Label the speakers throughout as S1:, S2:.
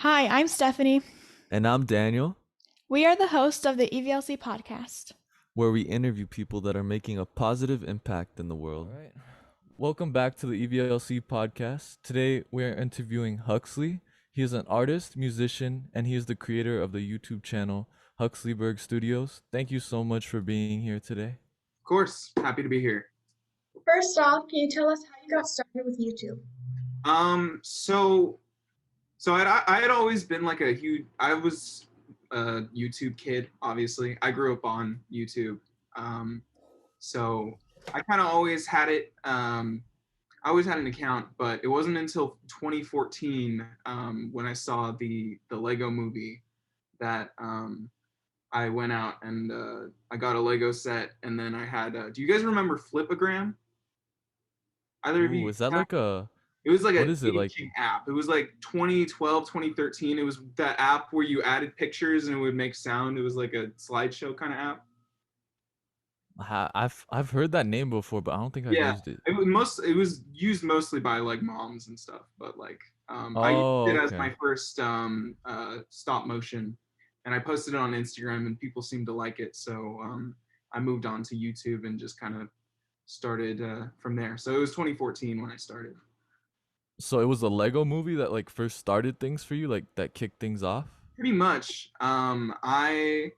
S1: Hi, I'm Stephanie.
S2: And I'm Daniel,
S1: We are the hosts of the EVLC podcast.
S2: where we interview people that are making a positive impact in the world. All right. Welcome back to the EVLC podcast. Today we are interviewing Huxley. He is an artist, musician, and he is the creator of the YouTube channel Huxley Berg Studios. Thank you so much for being here today.
S3: Of course, happy to be here.
S1: First off, can you tell us how you got started with YouTube?
S3: So I had always been like I was a YouTube kid, obviously. I grew up on YouTube. So I kind of always had it. I always had an account, but it wasn't until 2014 when I saw the Lego movie that I went out and I got a Lego set, and then I had. Do you guys remember Flipagram? Either of
S2: Ooh,
S3: you?
S2: is that like a
S3: It was like
S2: what
S3: a
S2: is it like?
S3: teaching app. It was like 2012, 2013. It was that app where you added pictures and it would make sound. It was like a slideshow kind of app.
S2: I've heard that name before, but I don't think I've
S3: Yeah,
S2: used it.
S3: it was used mostly by like moms and stuff, but like I used
S2: Oh,
S3: it as
S2: okay.
S3: my first stop motion, and I posted it on Instagram and people seemed to like it. So I moved on to YouTube and just kind of started from there. So it was 2014 when I started.
S2: So it was a Lego movie that like first started things for you, like that kicked things off?
S3: Pretty much. I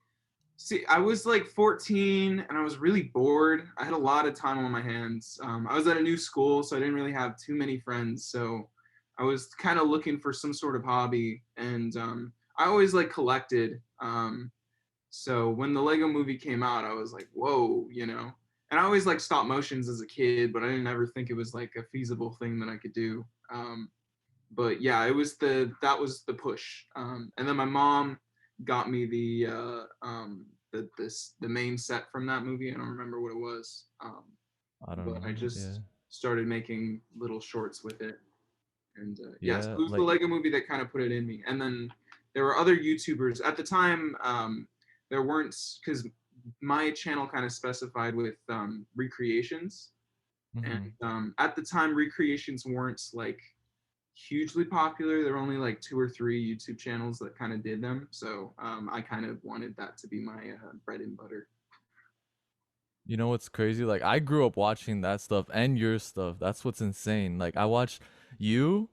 S3: was like 14 and I was really bored. I had a lot of time on my hands. I was at a new school, so I didn't really have too many friends. So I was kind of looking for some sort of hobby, and I always like collected. So when the Lego movie came out, I was like, whoa, you know. And I always like stop motions as a kid, but I didn't ever think it was like a feasible thing that I could do. But yeah, that was the push. And then my mom got me the main set from that movie. I don't remember what it was,
S2: I don't
S3: but I
S2: know. Yeah.
S3: just started making little shorts with it. And yes,
S2: Yeah,
S3: it was the
S2: like
S3: Lego movie that kind of put it in me. And then there were other YouTubers at the time. There weren't, because my channel kind of specified with recreations, and
S2: mhm.
S3: at the time recreations weren't like hugely popular. There were only like 2 or 3 YouTube channels that kind of did them. So I kind of wanted that to be my bread and butter.
S2: You know what's crazy? Like I grew up watching that stuff and your stuff. That's what's insane. Like I watched you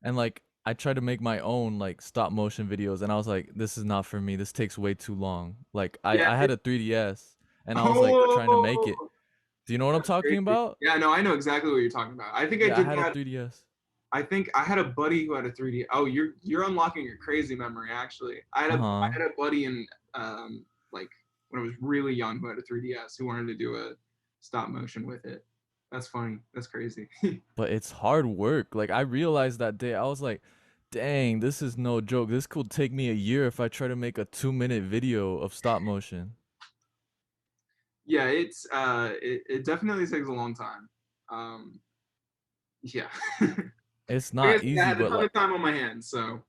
S2: and like I tried to make my own like stop motion videos and I was like, this is not for me. This takes way too long. Like I,
S3: Yeah.
S2: I had a 3DS and I was like trying to make it.
S3: Oh,
S2: Do you know what I'm
S3: that's
S2: talking
S3: crazy.
S2: about?
S3: Yeah, no, I know exactly what you're talking about. I think I
S2: Yeah, I
S3: did
S2: had a
S3: that.
S2: 3DS.
S3: I think I had a buddy who had a 3D. Oh, you're unlocking your crazy memory. Actually, I
S2: Uh-huh.
S3: had a buddy in like when I was really young who had a 3DS who wanted to do a stop motion with it. That's funny. That's crazy.
S2: But it's hard work. Like I realized that day, I was like, dang, this is no joke. This could take me a year if I try to make a 2-minute video of stop motion.
S3: Yeah, it definitely takes a long time. Um, yeah.
S2: It's
S3: Like I
S2: not
S3: said, I
S2: easy,
S3: had a
S2: but
S3: ton
S2: like
S3: of time on my hands, so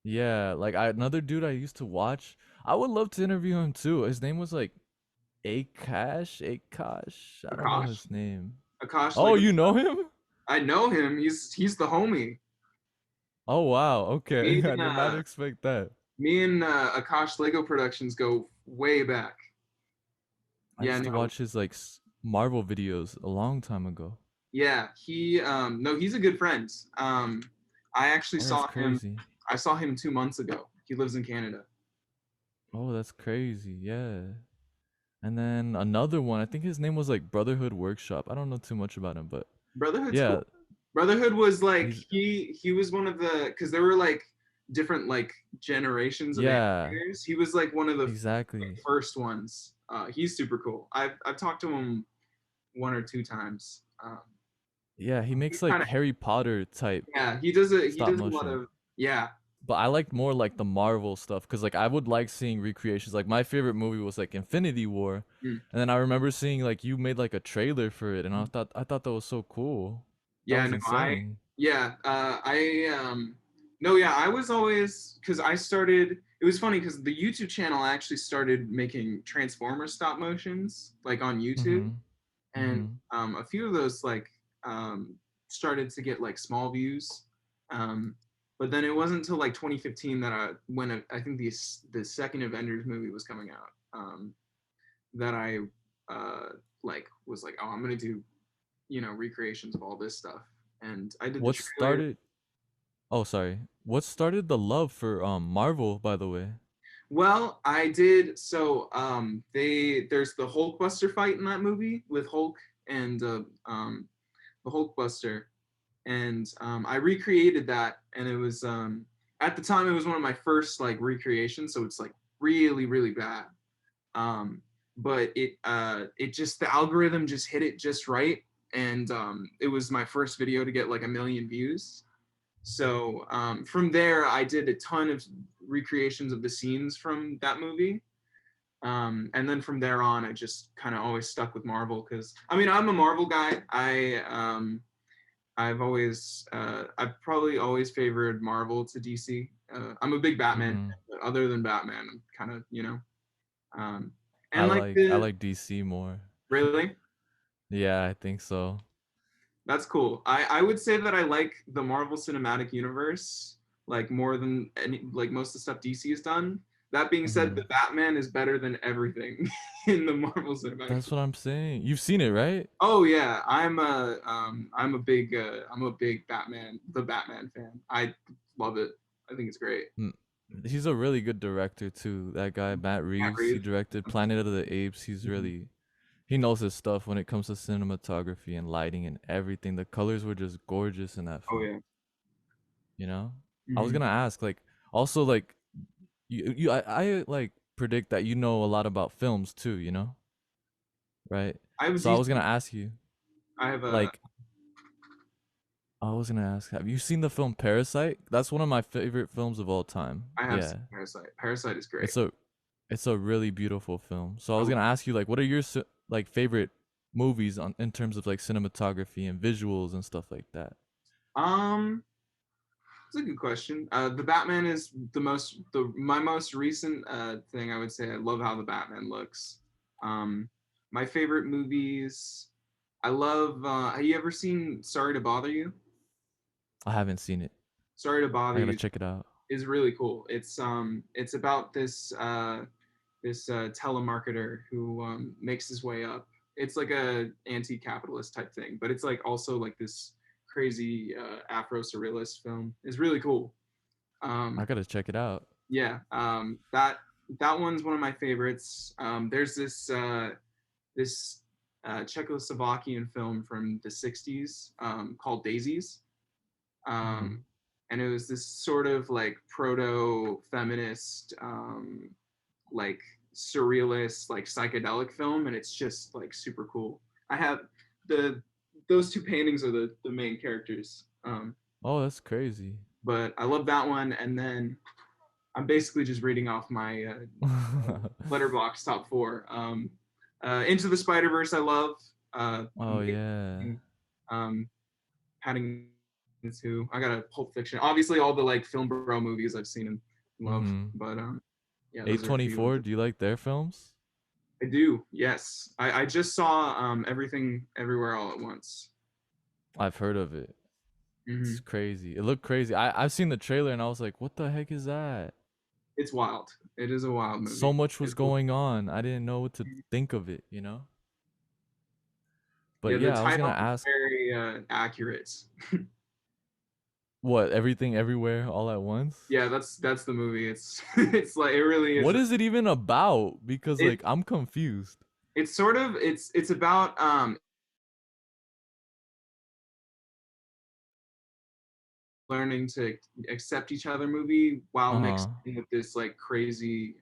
S2: yeah, like another dude I used to watch. I would love to interview him too. His name was like Akash. I don't know
S3: Akash,
S2: his name.
S3: Akash,
S2: Oh,
S3: like
S2: you know him?
S3: I know him. He's the homie.
S2: Oh wow, okay.
S3: Me
S2: I
S3: and
S2: did not expect that.
S3: Akash Lego Productions go way back.
S2: I
S3: Yeah,
S2: used to
S3: no,
S2: watch his like Marvel videos a long time ago.
S3: yeah, he no, he's a good friend. I actually
S2: Oh, that's
S3: saw him.
S2: crazy.
S3: I saw him 2 months ago. He lives in Canada.
S2: Oh, that's crazy. Yeah. And then another one, I think his name was like Brotherhood Workshop. I don't know too much about him, but
S3: Brotherhood's
S2: yeah,
S3: cool. Brotherhood was like
S2: he's
S3: he was one of the because there were like different like generations of
S2: yeah,
S3: animators. He was like one of the
S2: exactly.
S3: first ones. He's super cool. I've talked to him 1 or 2 times.
S2: Yeah, he
S3: He's
S2: makes like
S3: kind of
S2: Harry Potter type
S3: yeah. He
S2: stop
S3: does a lot
S2: motion.
S3: of yeah.
S2: But I liked more like the Marvel stuff because like I would like seeing recreations. Like my favorite movie was like Infinity War,
S3: Mm.
S2: and then I remember seeing like you made like a trailer for it, and I thought that was so cool. That
S3: Yeah,
S2: was
S3: no, I
S2: insane.
S3: yeah, I no, yeah, I was always because I started. It was funny because the YouTube channel I actually started making Transformers stop motions like on YouTube,
S2: Mhm.
S3: and
S2: Mhm.
S3: a few of those like started to get like small views, um, But then it wasn't until like 2015 that I think the second Avengers movie was coming out, that I like was like, oh, I'm gonna do, recreations of all this stuff, and I did the
S2: What
S3: trailer.
S2: started? Oh, sorry. What started the love for Marvel, by the way?
S3: Well, I did. So there's the Hulkbuster fight in that movie with Hulk and the Hulkbuster, and I recreated that, and it was at the time it was one of my first like recreations, so it's like really really bad. Um, but it just the algorithm just hit it just right, and it was my first video to get like 1 million views. So from there, I did a ton of recreations of the scenes from that movie. And then from there on, I just kind of always stuck with Marvel because I mean I'm a Marvel guy. I've probably always favored Marvel to DC. I'm a big Batman
S2: Mm-hmm.
S3: fan, but other than Batman, I'm kind of um,
S2: I
S3: and like
S2: like I
S3: the
S2: like DC more.
S3: really.
S2: Yeah, I think so.
S3: That's cool. I would say that I like the Marvel Cinematic Universe like more than any like most of the stuff DC has done. That being said,
S2: Mm-hmm.
S3: the Batman is better than everything in the Marvel Cinematic.
S2: That's what I'm saying. You've seen it, right?
S3: Oh yeah, I'm a big the Batman fan. I love it. I think it's great.
S2: Mm. He's a really good director too. That guy Matt
S3: Matt
S2: Reeves, he
S3: Reeves.
S2: directed Planet of the Apes.
S3: Mhm.
S2: He knows his stuff when it comes to cinematography and lighting and everything. The colors were just gorgeous in that
S3: Oh
S2: film.
S3: yeah.
S2: You know? I was
S3: Hmm.
S2: gonna ask, like, also like I like predict that you know a lot about films too, you know? Right?
S3: I have a
S2: So I was gonna
S3: decent.
S2: ask you,
S3: I have a.
S2: like, I was gonna ask, have you seen the film Parasite? That's one of my favorite films of all time.
S3: I have seen
S2: Yeah.
S3: Parasite. Parasite is great.
S2: It's a it's a really beautiful film. So I was
S3: I,
S2: gonna ask you, like, what are your like favorite movies on in terms of like cinematography and visuals and stuff like that?
S3: um. That's a good question. The Batman is my most recent thing. I would say I love how the Batman looks. Um, my favorite movies. I love. Have you ever seen Sorry to Bother You?
S2: I haven't seen it.
S3: Sorry to Bother
S2: I gotta
S3: You
S2: check it out.
S3: is really cool. It's about this telemarketer who makes his way up. It's like a anti-capitalist type thing, but it's like also like this crazy Afro surrealist film. It's really cool.
S2: I
S3: Um,
S2: gotta check it out.
S3: yeah, that one's one of my favorites. There's this Czechoslovakian film from the '60s called Daisies,
S2: Mm-hmm.
S3: um, and it was this sort of like proto-feminist, like surrealist, like psychedelic film, and it's just like super cool. I have the those two paintings are the main characters,
S2: Oh, that's crazy.
S3: but I love that one, and then I'm basically just reading off my letterbox top four. Into the Spider Verse, I love.
S2: Oh yeah.
S3: Amazing. Um, Paddington 2. I got a Pulp Fiction. Obviously, all the like film bro movies I've seen and love.
S2: Mm-hmm.
S3: But yeah, those are a few.
S2: A24, do you like their films?
S3: I do. Yes, I just saw Everything Everywhere All at Once.
S2: I've heard of it. It's
S3: Hmm.
S2: crazy. It looked crazy. I've seen the trailer and I was like, what the heck is that?
S3: It's wild. It is a wild
S2: So
S3: movie.
S2: much was
S3: It's cool.
S2: going on. I didn't know what to think of it, you know? But
S3: Yeah, the
S2: yeah, I was gonna
S3: title is
S2: ask,
S3: very accurate.
S2: what, everything everywhere all at once?
S3: Yeah, that's the movie. It's it's like it really is.
S2: What is it even about? Because
S3: It
S2: like I'm confused.
S3: it's sort of it's about learning to accept each other movie while mixed
S2: Uh-huh.
S3: in with this like crazy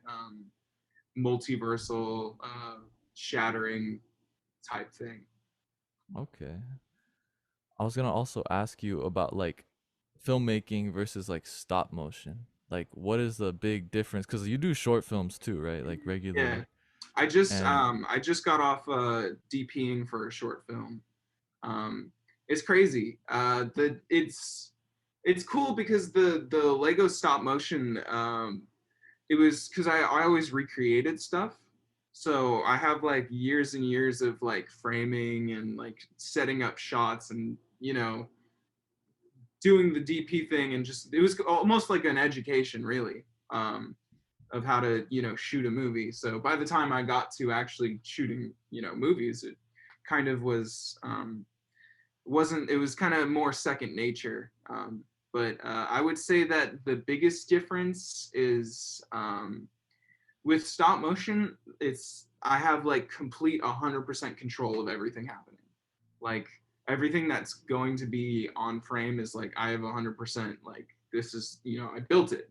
S3: multiversal shattering type thing.
S2: Okay. I was gonna also ask you about like filmmaking versus like stop motion. Like what is the big difference? Because you do short films too, right? Like
S3: Yeah,
S2: regularly. And
S3: I just got off DPing for a short film. It's crazy. It's cool because the Lego stop motion it was because I always recreated stuff. So I have like years and years of like framing and like setting up shots and doing the DP thing, and just it was almost like an education, really, of how to shoot a movie. So by the time I got to actually shooting movies, it kind of wasn't, it was kind of more second nature. But I would say that the biggest difference is with stop motion, I have like complete 100% control of everything happening. Like everything that's going to be on frame is like I have 100%, like this is, I built it,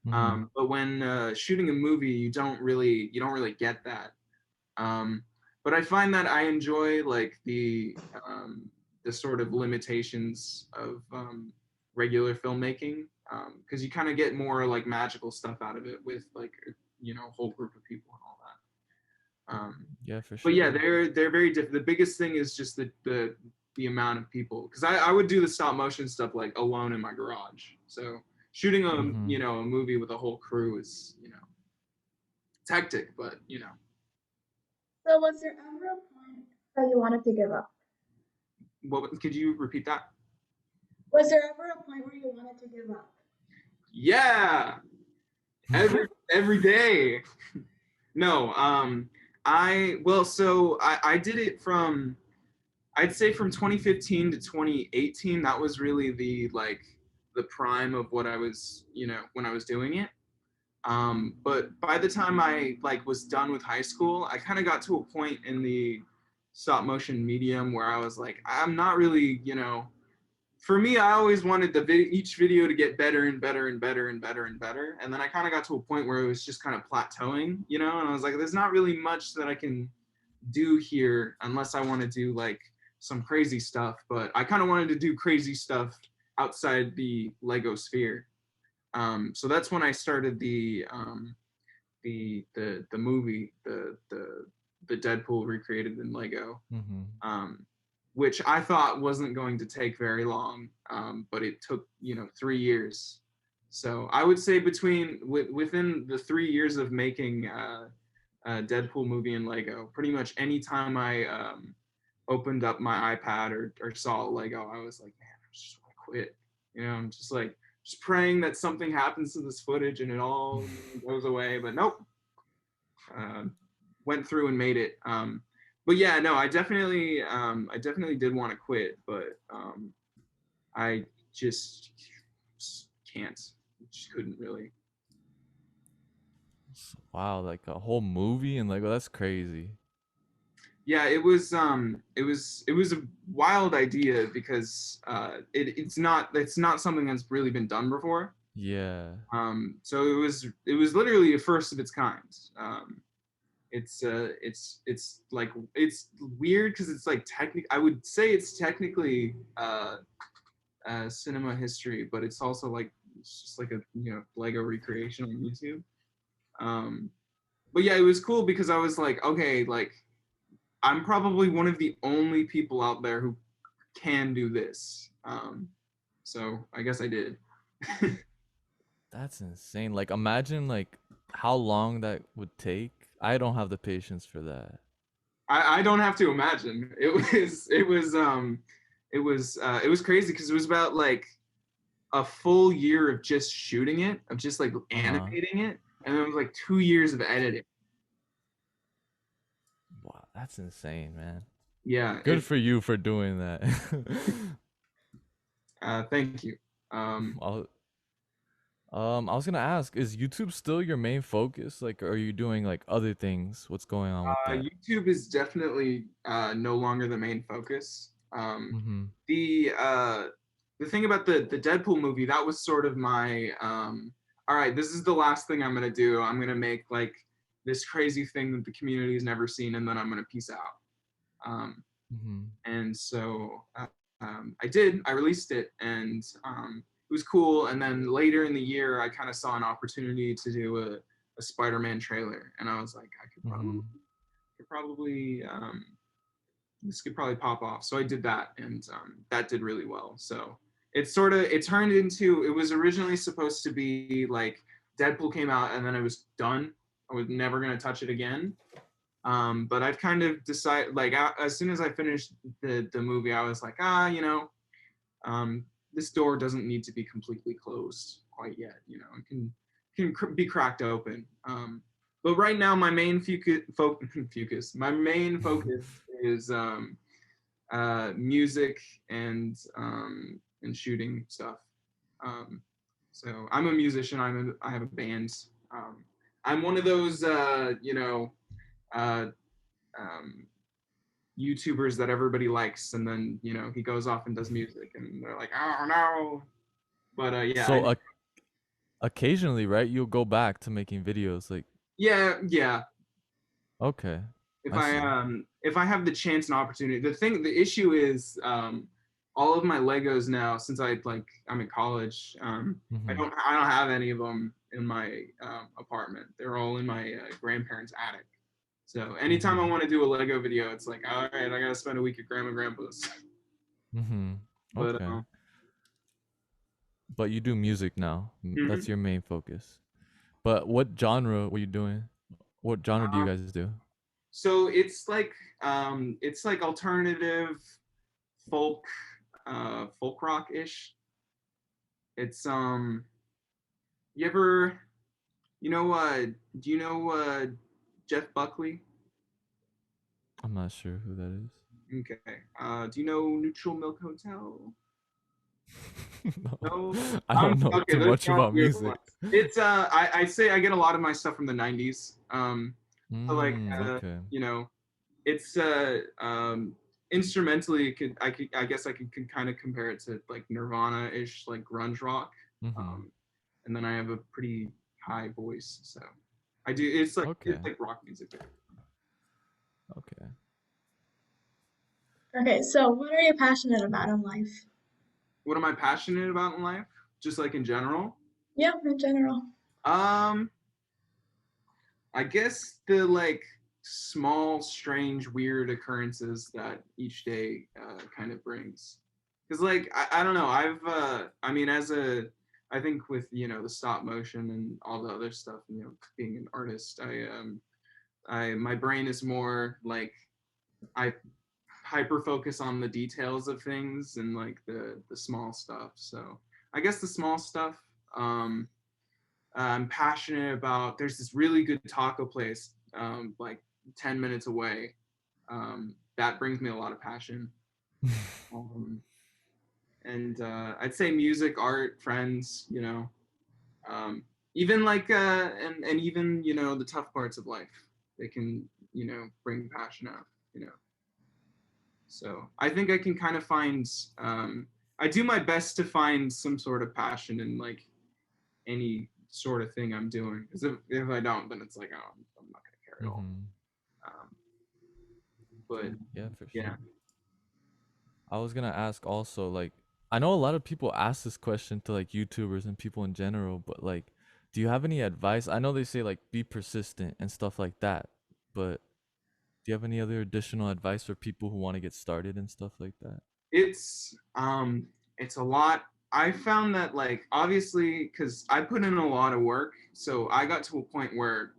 S3: but when shooting a movie, you don't really get that. But I find that I enjoy like the sort of limitations of regular filmmaking, because you kind of get more like magical stuff out of it with like a whole group of people and all that.
S2: Yeah, for
S3: But
S2: sure.
S3: yeah, they're very different. The biggest thing is just the amount of people, because I would do the stop motion stuff like alone in my garage. So shooting a a movie with a whole crew is it's hectic, but
S1: So was there ever a point that you wanted to give up?
S3: What could you repeat that?
S1: Was there ever a point where you wanted to give up?
S3: Yeah, every day. No, I did it from, I'd say from 2015 to 2018. That was really the prime of what I was, when I was doing it. But by the time I was done with high school, I kind of got to a point in the stop motion medium where I was like, I'm not really, for me, I always wanted each video to get better and better and better and better and better. And then I kind of got to a point where it was just kind of plateauing, and I was like, there's not really much that I can do here unless I want to do like some crazy stuff. But I kind of wanted to do crazy stuff outside the Lego sphere. So that's when I started the movie, the Deadpool recreated in Lego, which I thought wasn't going to take very long, but it took 3 years. So I would say within the 3 years of making a Deadpool movie in Lego, pretty much any time I opened up my iPad or saw a Lego, I was like, man, I just want to quit. I'm just like just praying that something happens to this footage and it all goes away. But nope, went through and made it. But yeah, no, I definitely did want to quit, but I just can't. Just couldn't really.
S2: Wow, like a whole movie and Lego, that's crazy.
S3: Yeah, it was a wild idea because it's not something that's really been done before.
S2: Yeah.
S3: So it was literally a first of its kind. It's like, it's weird because it's like I would say it's technically cinema history, but it's also like it's just like a Lego recreation on YouTube. But yeah, it was cool because I was like, okay, like I'm probably one of the only people out there who can do this. So I guess I did.
S2: That's insane. Like imagine like how long that would take. I don't have the patience for that.
S3: I don't have to imagine. It was crazy because it was about like a full year of just shooting it, of just like animating it, and then it was like 2 years of editing.
S2: Wow, that's insane, man.
S3: Yeah.
S2: Good for you for doing that.
S3: Thank you.
S2: I was gonna ask, is YouTube still your main focus? Like, are you doing like other things? What's going on with that?
S3: YouTube is definitely no longer the main focus. The thing about the Deadpool movie, that was sort of my all right, this is the last thing I'm gonna do. I'm gonna make like this crazy thing that the community has never seen, and then I'm gonna peace out. And so I did. I released it, and it was cool. And then later in the year, I kind of saw an opportunity to do a Spider-Man trailer, and I was like, I could probably this could probably pop off. So I did that, and that did really well. So it turned into, it was originally supposed to be like Deadpool came out and then it was done. I was never gonna touch it again. But I've kind of decided, like as soon as I finished the movie, I was like, this door doesn't need to be completely closed quite yet. You know, it can be cracked open. But right now, my main focus, my main focus is music and shooting stuff. So I'm a musician. I have a band. I'm one of those uh, um, YouTubers that everybody likes, and then he goes off and does music, and they're like, oh no. But yeah,
S2: So occasionally, right? You'll go back to making videos, like
S3: yeah.
S2: okay,
S3: If
S2: I see.
S3: if I have the chance and opportunity, the issue is all of my Legos now, since I'm in college, I
S2: Mm-hmm.
S3: don't have any of them in my apartment. They're all in my grandparents' attic. So anytime I
S2: Mm-hmm.
S3: want to do a Lego video, it's like, all right, I gotta spend a week at Grandma and Grandpa's.
S2: Mm-hmm.
S3: But
S2: Okay. But you do music now. That's
S3: mhm.
S2: your main focus. But what genre were you doing? What genre do you
S3: Um,
S2: guys do?
S3: so it's like alternative folk folk rock ish. It's you ever do you know Jeff Buckley?
S2: I'm not sure who that is.
S3: Okay. Do you know Neutral Milk Hotel?
S2: No,
S3: No.
S2: I don't know
S3: Okay,
S2: too
S3: there's
S2: much
S3: no
S2: about
S3: weird
S2: music.
S3: ones. It's I say I get a lot of my stuff from the 90s. So like
S2: Okay.
S3: you know, it's instrumentally I guess I could kind of compare it to like Nirvana-ish, like grunge rock.
S2: Mm-hmm.
S3: Um and then I have a pretty high voice, so
S2: Okay.
S3: it's like rock music.
S2: Okay.
S1: Okay, so what are you passionate about in life?
S3: What am I passionate about in life? Just like in general?
S1: Yeah, in general.
S3: Um, I guess the like small, strange, weird occurrences that each day kind of brings. Because like I don't know, I mean I think with the stop motion and all the other stuff, being an artist, I my brain is more like I hyper focus on the details of things and like the small stuff. So I guess the small stuff. I'm passionate about. There's this really good taco place, like 10 minutes away. That brings me a lot of passion. Um, and I'd say music, art, friends. Um, even like and even the tough parts of life. They can bring passion out. You know. So I think I can kind of find. I do my best to find some sort of passion in like any sort of thing I'm doing. Because if I don't, then it's like, oh, I'm not gonna care at all.
S2: Mm-hmm.
S3: Um, but
S2: Yeah, for
S3: yeah,
S2: sure. I was gonna ask also, like, I know a lot of people ask this question to like YouTubers and people in general, but like, do you have any advice? I know they say like be persistent and stuff like that, but do you have any other additional advice for people who want to get started and stuff like that?
S3: it's a lot. I found that like obviously because I put in a lot of work, so I got to a point where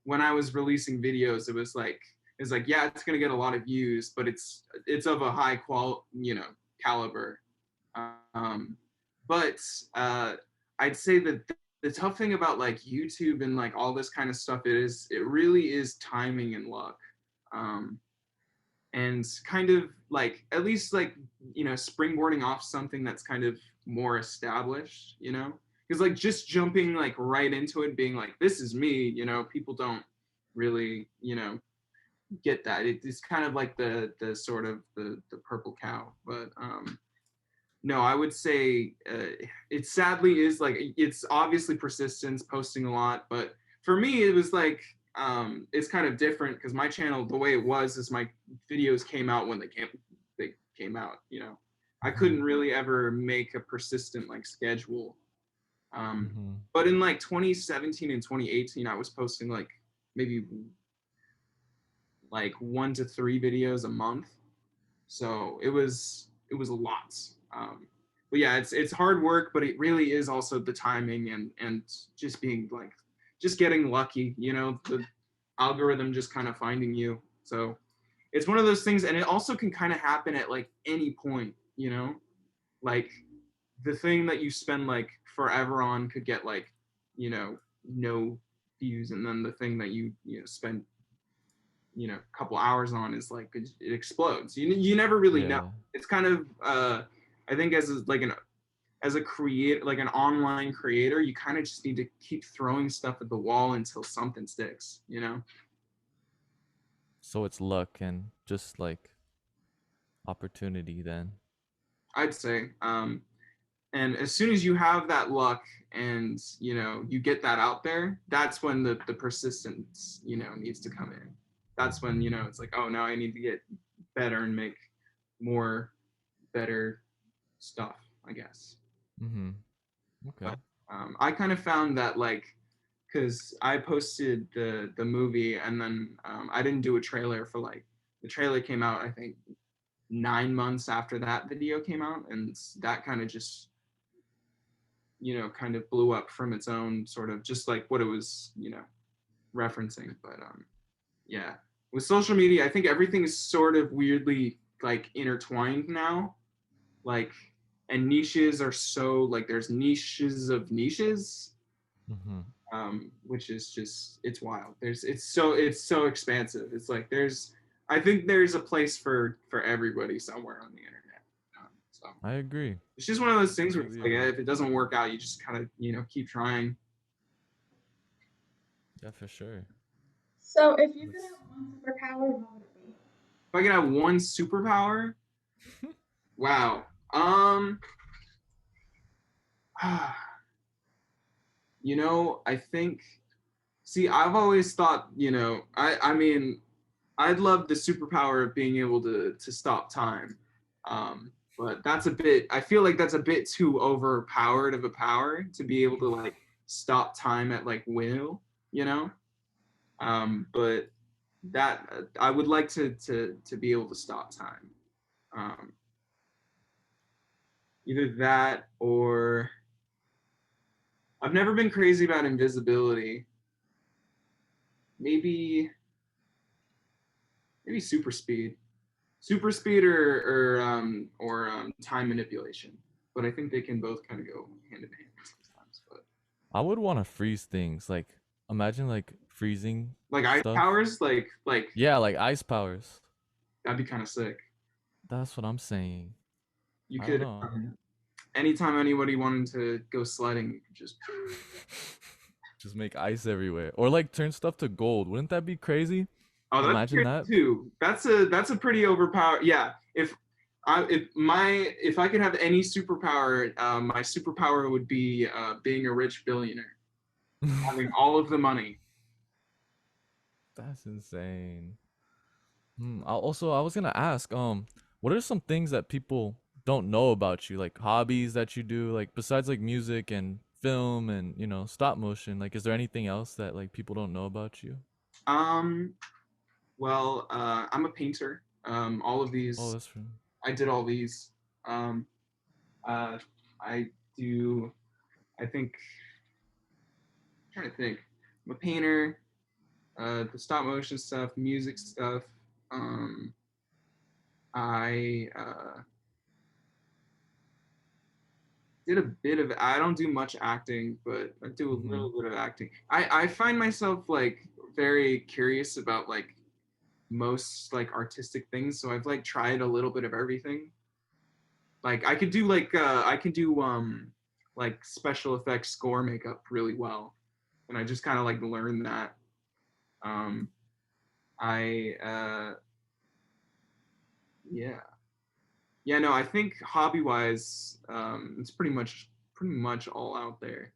S3: when I was releasing videos, it's like yeah, it's gonna get a lot of views, but it's of a high caliber. Um, but uh, I'd say that the tough thing about like YouTube and like all this kind of stuff it really is timing and luck. Um, and kind of like at least like springboarding off something that's kind of more established, because like just jumping like right into it being like this is me, people don't really get that. It's kind of like the sort of the purple cow. But no, I would say it sadly is like it's obviously persistence, posting a lot, but for me it was like it's kind of different because my channel, the way it was, is my videos came out when they came out. I
S2: Mm-hmm.
S3: couldn't really ever make a persistent like schedule. Um,
S2: Mm-hmm.
S3: but in like 2017 and 2018, I was posting like maybe like 1 to 3 videos a month. So it was a lot. But yeah, it's hard work, but it really is also the timing and just being like just getting lucky, the algorithm just kind of finding you. So it's one of those things, and it also can kind of happen at like any point, like the thing that you spend like forever on could get like, you know, no views, and then the thing that you spend, a couple hours on is like it explodes. You never really know.
S2: Yeah.
S3: It's kind of I think as a creator, like an online creator, you kind of just need to keep throwing stuff at the wall until something sticks,
S2: So it's luck and just like opportunity then.
S3: I'd say. And as soon as you have that luck and you get that out there, that's when the persistence needs to come in. That's when it's like, oh, now I need to get better and make more better stuff, I guess.
S2: Mm-hmm. Okay.
S3: But I kind of found that, like, because I posted the movie, and then I didn't do a trailer for, like, the trailer came out, I think, 9 months after that video came out, and that kind of just kind of blew up from its own sort of, just like what it was referencing. But yeah, with social media, I think everything is sort of weirdly like intertwined now, like, and niches are so, like, there's niches of niches,
S2: Mm-hmm.
S3: which is just, it's wild. It's so expansive. It's like I think there's a place for everybody somewhere on the internet. So
S2: I agree.
S3: it's just one of those things where it's
S2: Completely
S3: like,
S2: agree.
S3: if it doesn't work out, you just kind of keep trying.
S2: Yeah, for sure.
S1: So if you could
S2: Let's-
S1: have one superpower, what would it be?
S3: If I could have one superpower, wow. I think, see, I've always thought, I mean, I'd love the superpower of being able to stop time. But I feel like that's a bit too overpowered of a power to be able to, like, stop time at, like, will, you know? But that I would like to be able to stop time. Um, Either that, or I've never been crazy about invisibility. Maybe super speed, or time manipulation. But I think they can both kind of go hand in hand sometimes. But
S2: I would want to freeze things. Like imagine like freezing
S3: like ice
S2: stuff.
S3: powers, like
S2: Yeah, like ice powers.
S3: that'd be kind of sick.
S2: That's what I'm saying.
S3: You
S2: I don't
S3: could,
S2: know.
S3: anytime anybody wanted to go sledding, you could just
S2: Just make ice everywhere. Or like turn stuff to gold. Wouldn't that be crazy?
S3: Oh, that's
S2: Imagine
S3: good
S2: that.
S3: too. That's a pretty overpowered. Yeah, if I could have any superpower, my superpower would be being a rich billionaire, having all of the money.
S2: That's insane. I was gonna ask, what are some things that people don't know about you, like hobbies that you do, like besides like music and film and stop motion? Like, is there anything else that like people don't know about you?
S3: Um, well, I'm a painter. All of
S2: Oh,
S3: these,
S2: that's true.
S3: I did all these. Um, I do. I think. I'm trying to think. I'm a painter. The stop motion stuff, music stuff. Um, I did a bit of, I don't do much acting, but I do a
S2: Mm-hmm.
S3: little bit of acting. I find myself, like, very curious about, like, most, like, artistic things, so I've, like, tried a little bit of everything. Like, I could do like special effects score makeup really well, and I just kind of like learned that. um I Yeah, yeah, no, I think hobby wise, it's pretty much all out there.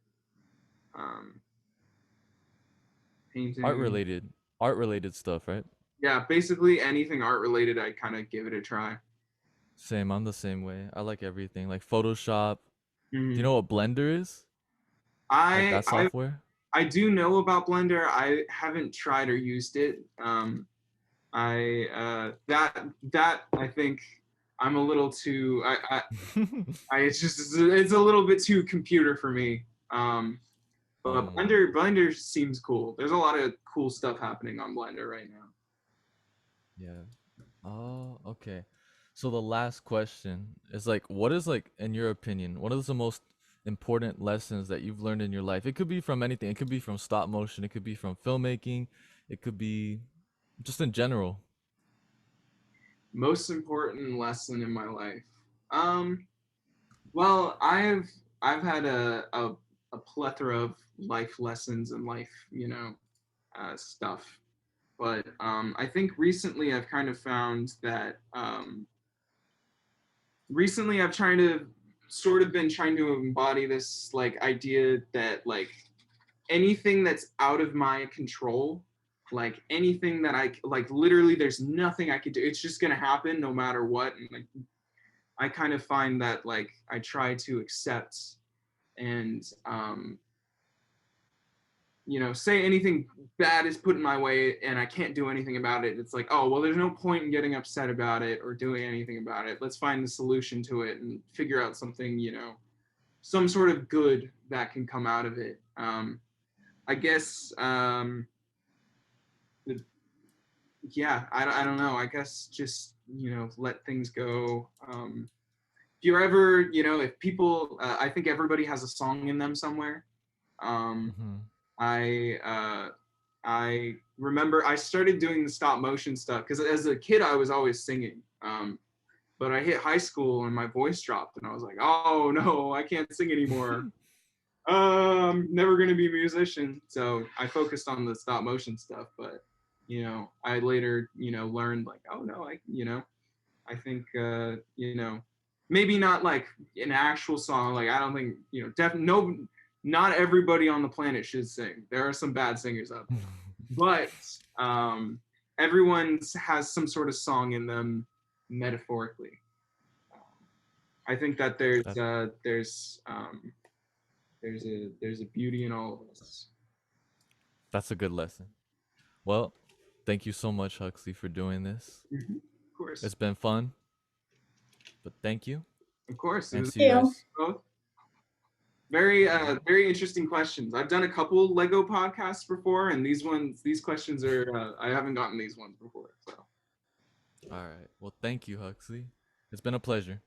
S3: um
S2: Art
S3: Painting.
S2: related, art related stuff, right?
S3: Yeah, basically anything art related, I kind of give it a try.
S2: Same. I'm the same way. I like everything, like Photoshop. Do you
S3: Hmm.
S2: know what Blender is? Like
S3: I,
S2: that
S3: I
S2: software?
S3: I do know about Blender. I haven't tried or used it. I that I think I'm a little too. It's just, it's a little bit too computer for me. But
S2: um.
S3: Blender seems cool. There's a lot of cool stuff happening on Blender right now.
S2: Yeah. Oh, okay. So the last question is like, what is like, in your opinion, what is the most important lessons that you've learned in your life? It could be from anything. It could be from stop motion. It could be from filmmaking. It could be just in general.
S3: Most important lesson in my life. Um, well, I've had a plethora of life lessons and life, stuff. But I think recently I've kind of found that recently I've trying to sort of been trying to embody this like idea that like anything that's out of my control, like anything that I like literally there's nothing I could do. It's just gonna happen no matter what. And like I kind of find that like I try to accept and say anything bad is put in my way and I can't do anything about it. It's like, oh, well, there's no point in getting upset about it or doing anything about it. Let's find the solution to it and figure out something, some sort of good that can come out of it. I guess, yeah, I don't know. I guess just, let things go. If you're ever, if people, I think everybody has a song in them somewhere. Um,
S2: Mm-hmm.
S3: I remember I started doing the stop motion stuff because as a kid I was always singing. But I hit high school and my voice dropped and I was like, oh no, I can't sing anymore. Never gonna be a musician. So I focused on the stop motion stuff, but I later, learned like, oh no, I think maybe not like an actual song. Like I don't think, no, not everybody on the planet should sing. There are some bad singers out there. But everyone has some sort of song in them metaphorically. I think that
S2: That
S3: there's a beauty in all of this.
S2: that's a good lesson. Well, thank you so much, Huxley, for doing this.
S3: Mm-hmm. Of course.
S2: It's been fun, but thank you,
S3: Of course. It
S2: and
S3: was
S2: see you
S1: You.
S2: guys.
S3: both very interesting questions. I've done a couple Lego podcasts before, and these questions are I haven't gotten these ones before. So
S2: All right. Well, thank you, Huxley. It's been a pleasure.